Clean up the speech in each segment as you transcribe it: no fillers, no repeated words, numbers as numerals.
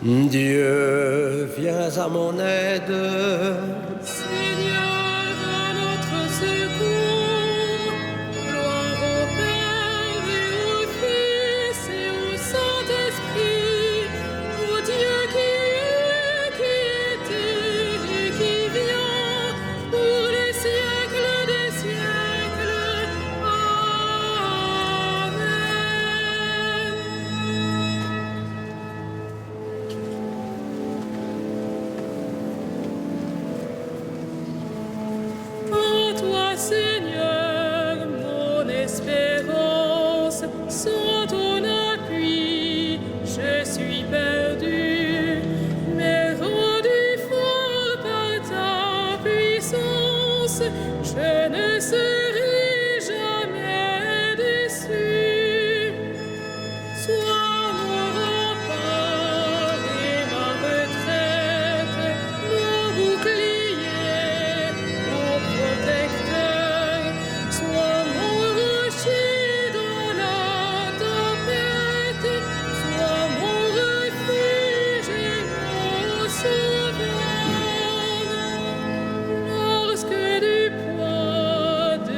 Dieu, viens à mon aide. Seigneur, à notre secours. Gloire au Père et au Fils et au Saint-Esprit, au Dieu qui est, qui était et qui vient, pour les siècles des siècles. Amen. En toi, Seigneur, mon espérance, sans ton appui, je suis perdu, mais rendu fort par ta puissance, je ne serai jamais déçu. Sois mon rempart et ma retraite, mon bouclier, mon protecteur. Sois mon rocher dans la tempête, sois mon refuge et mon sauveur. Lorsque du poids de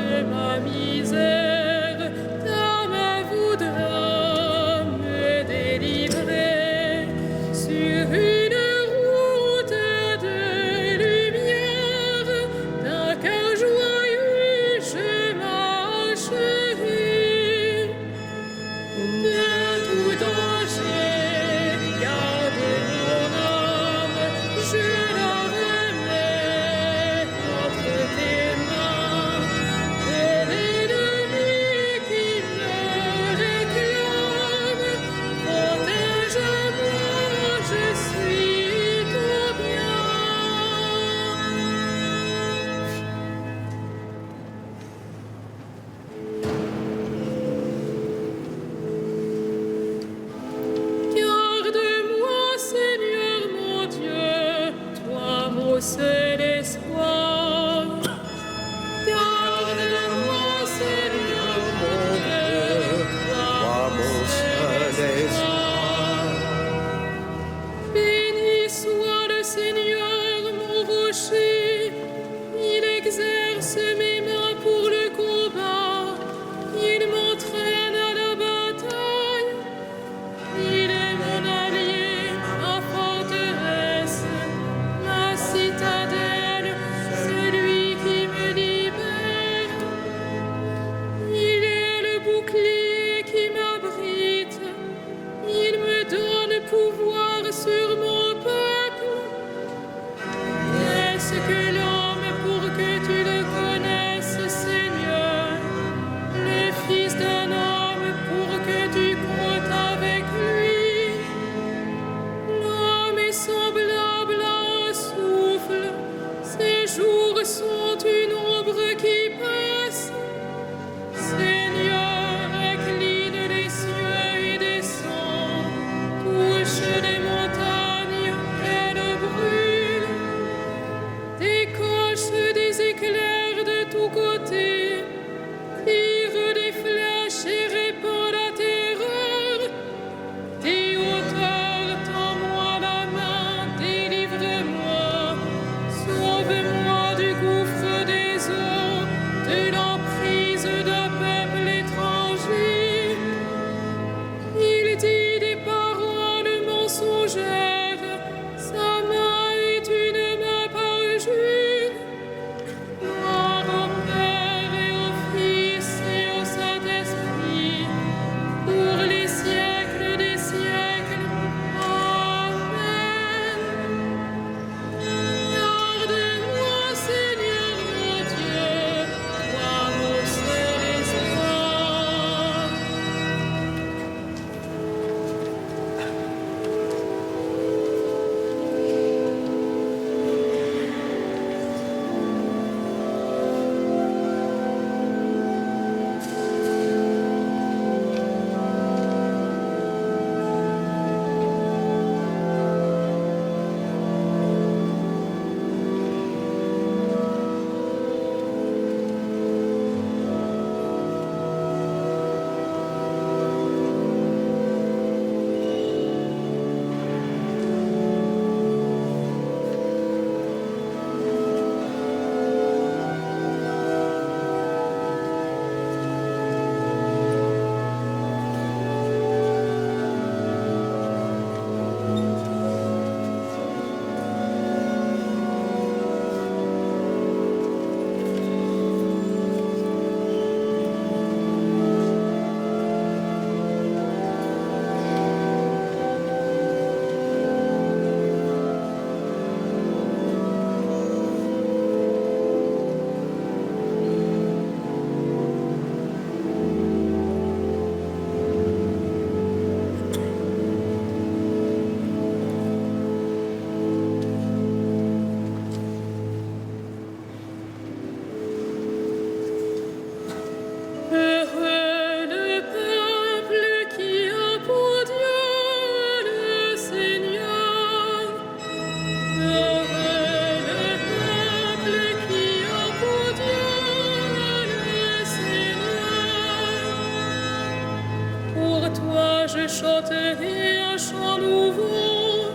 je chanterai un chant nouveau.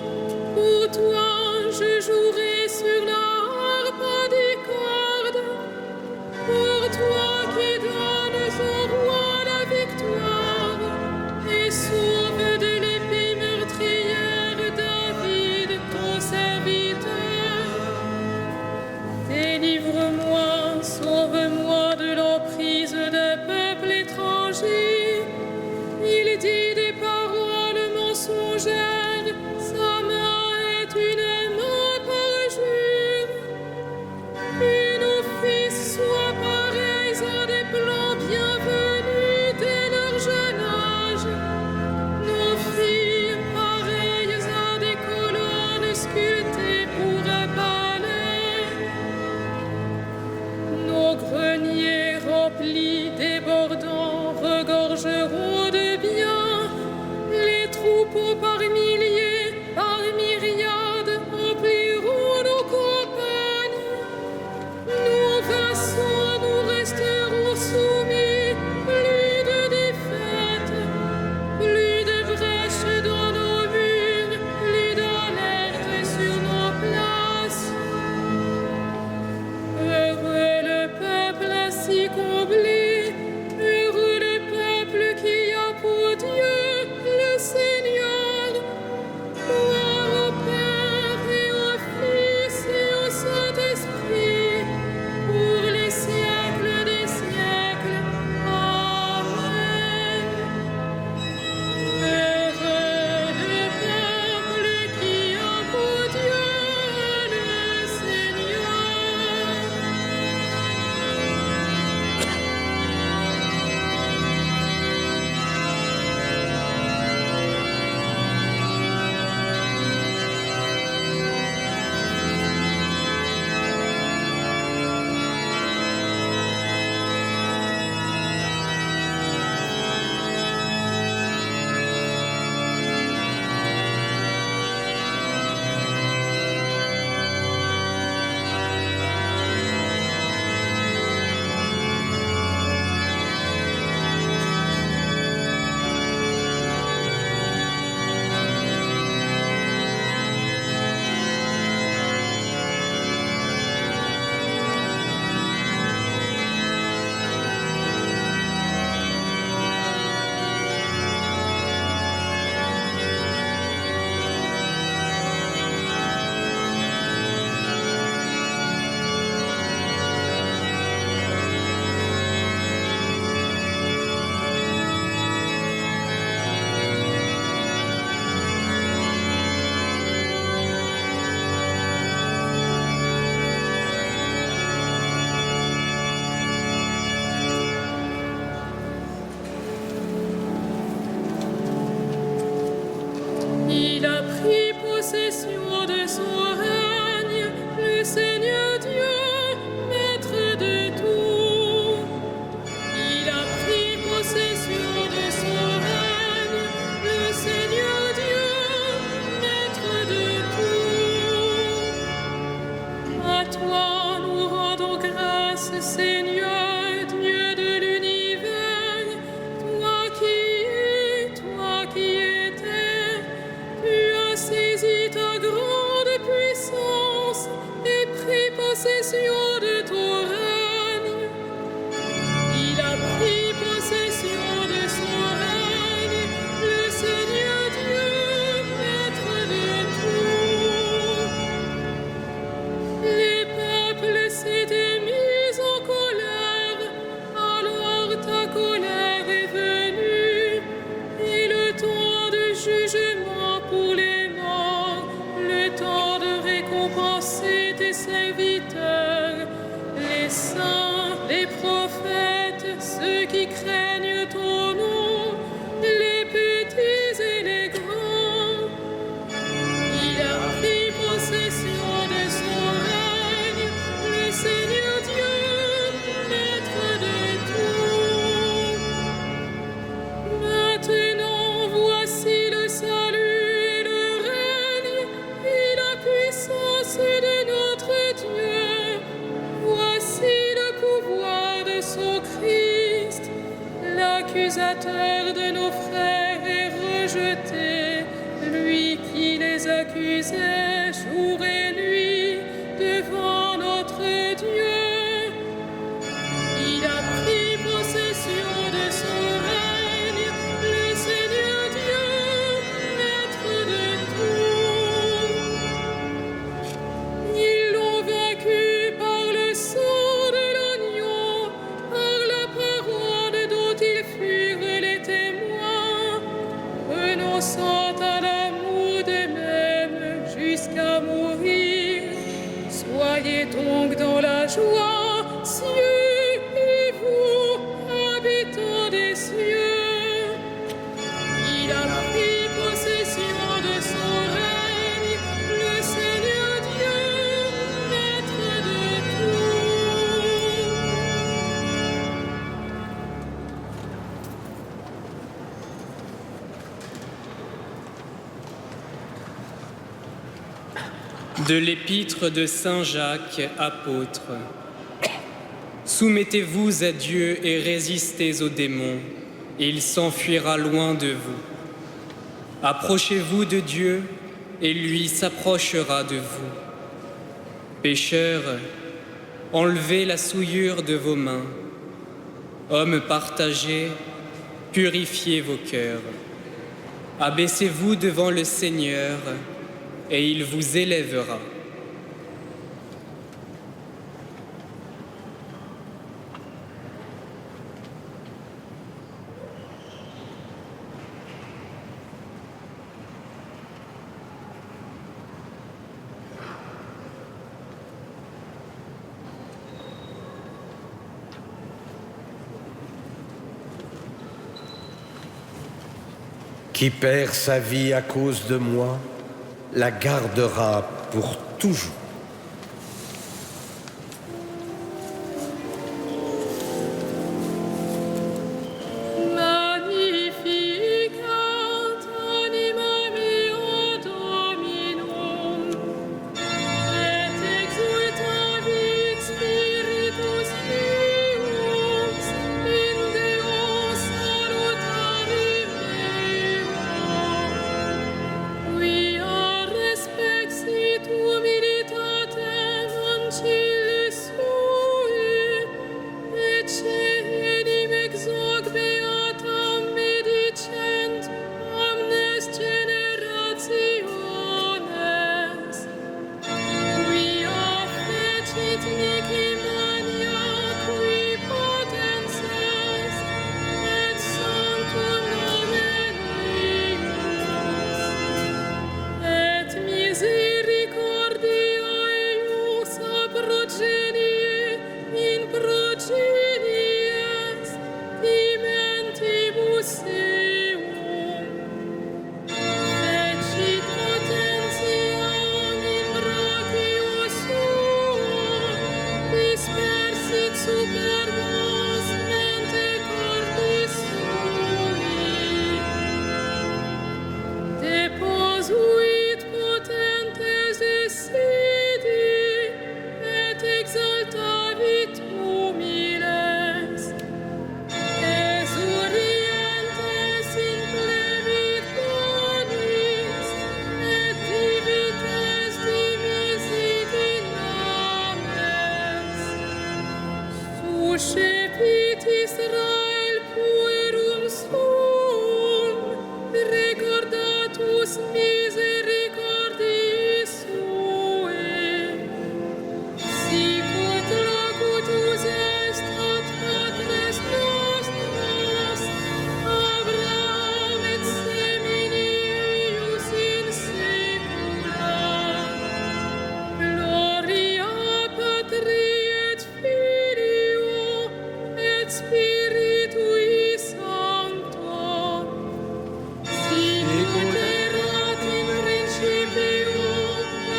Pour toi, je jouerai sur la harpe des cordes. Pour toi qui donnes au roi la victoire et sauve de l'épée meurtrière David, ton serviteur. Délivre-moi, sauve-moi de l'emprise d'un peuple étranger. Il dit des paroles mensongères, sa main est une main parjure. Que nos fils soient pareils à des plants bienvenus dès leur jeune âge, nos filles pareilles à des colonnes sculptées pour un palais, nos greniers remplis débordants regorgeront de biens, les troupeaux par milliers, par myriades rempliront nos campagnes. Nous vassaux, nous resterons soumis, plus de défaites, plus de brèches dans nos murs, plus d'alerte sur nos places. Heureux le peuple ainsi comblé, heureux le peuple qui a pour Dieu le Seigneur. Gloire au Père et au Fils et au Saint-Esprit, pour les siècles des siècles. Amen. Heureux le peuple qui a pour Dieu le Seigneur. Il a pris possession de son règne, le Seigneur Dieu, maître de tout. Il a pris possession de son règne, le Seigneur Dieu, maître de tout. À toi nous rendons grâce, Seigneur, Dieu de l'univers, toi qui es, toi qui étais. Tu as saisi ta grande puissance et pris possession de ton règne. Il a pris possession de son règne, le Seigneur Dieu, maître de tout. Les peuples s'étaient mis en colère, alors ta colère est venue, et le temps de jugement pour les morts, le temps de récompenser tes serviteurs, les saints, les prophètes, ceux qui craignent ton nom, les petits et les grands. Il a pris possession de son règne, le Seigneur Dieu, maître de tout. Maintenant, voici le salut et le règne et la puissance de notre Dieu. Voici le pouvoir de son Christ. L'accusateur de nos frères est rejetés, lui qui les accusait jour et nuit devant notre Dieu. Il a pris possession de son règne, le Seigneur Dieu, maître de tout. Ils l'ont vaincu par le sang de l'agneau, par la parole dont ils furent les témoins, renonçant à l'amour d'eux-mêmes jusqu'à mourir. Soyez donc dans la joie, cieux, et vous, habitants des cieux. Il a pris possession de son règne, le Seigneur Dieu, maître de tout. De l'épître de Saint Jacques, apôtre. Soumettez-vous à Dieu et résistez aux démons, et il s'enfuira loin de vous. Approchez-vous de Dieu, et lui s'approchera de vous. Pécheurs, enlevez la souillure de vos mains. Hommes partagés, purifiez vos cœurs. Abaissez-vous devant le Seigneur, et il vous élèvera. Qui perd sa vie à cause de moi, la gardera pour toujours. Magnificat anima mea Dominum, et exultavit spiritus meus in Deo salutari meo. Quia respexit humilitatem ancillis sui, et cenim ex hoc beatam medicent omnes generationes. Quia fecit mihi mania qui potens est, et sanctum nomen eius. Et misericordia eius a progenie in progenies dimentibus eum. Fecit potentiam in brachio suo, dispersit super nos mente cordis sui. Deposuit potentes sedi, et exaltavit humiles. Exurientes implevit bonis, et divites dimisit in ames. Suscepit Israel puerum suum, recordatus misericordiis sui. Sicut locutus est ad patres nostros, Abraham et semini eius in saecula. Gloria Patri et Filio et Spiritui Sancto. Sicut erat in principio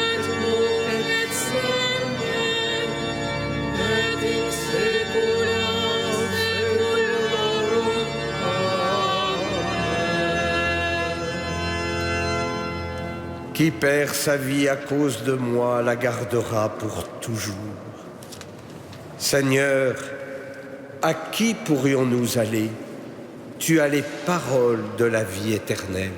et nunc et semper et in saecula saeculorum. Amen. Qui perd sa vie à cause de moi, la gardera pour toujours. Seigneur, à qui pourrions-nous aller? Tu as les paroles de la vie éternelle.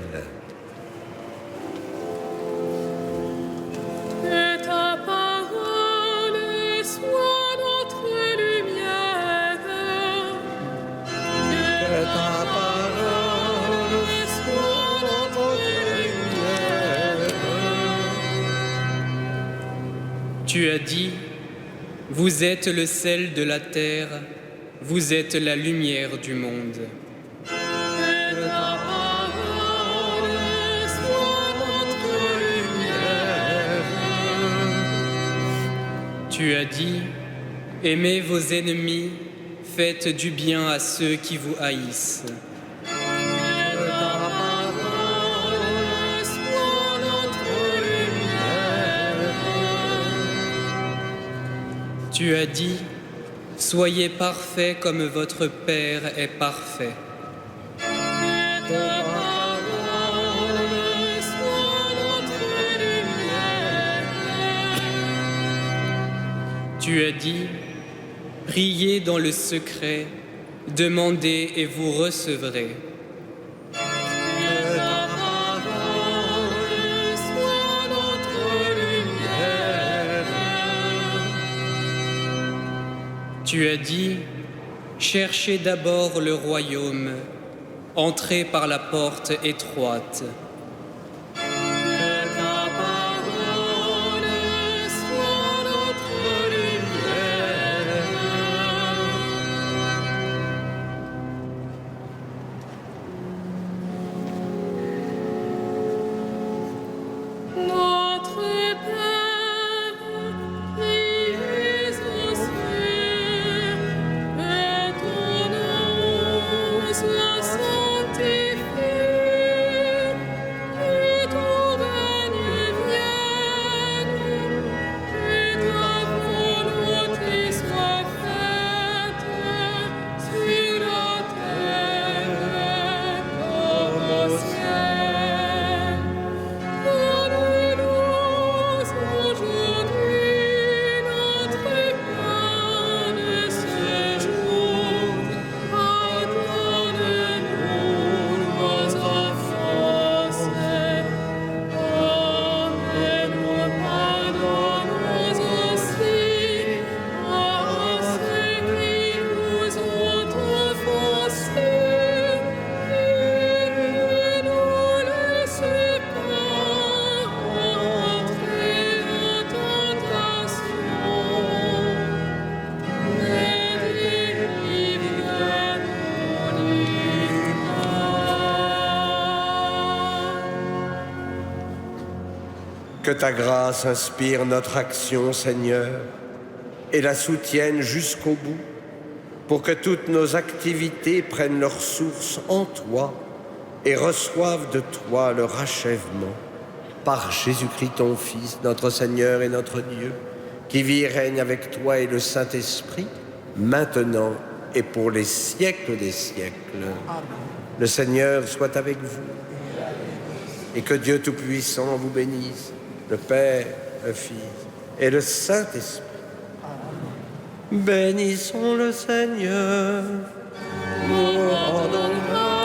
Que ta parole soit notre lumière. Que ta parole soit notre lumière. Tu as dit, vous êtes le sel de la terre, vous êtes la lumière du monde. Que ta parole soit notre lumière. Tu as dit, aimez vos ennemis, faites du bien à ceux qui vous haïssent. Que ta parole soit notre lumière. Tu as dit, soyez parfaits comme votre Père est parfait. Que ta parole soit notre lumière. Tu as dit, priez dans le secret, demandez et vous recevrez. Que ta parole soit notre lumière. Tu as dit, cherchez d'abord le royaume, entrez par la porte étroite. Que ta parole soit notre lumière. Notre Père, qui es aux cieux, que ton nom soit sanctifié, que ton règne vienne, que ta volonté soit faite sur la terre comme au ciel. Donne-nous aujourd'hui notre pain de ce jour. Pardonne-nous nos offenses, comme nous pardonnons aussi à ceux qui nous ont offensés. Et ne nous laisse pas entrer en tentation, mais délivre-nous du mal. Que ta grâce inspire notre action, Seigneur, et la soutienne jusqu'au bout, pour que toutes nos activités prennent leur source en toi et reçoivent de toi leur achèvement. Par Jésus-Christ, ton Fils, notre Seigneur et notre Dieu, qui vit et règne avec toi et le Saint-Esprit, maintenant et pour les siècles des siècles. Le Seigneur soit avec vous, et que Dieu Tout-Puissant vous bénisse, le Père, le Fils et le Saint-Esprit. Bénissons le Seigneur. Nous rendons grâce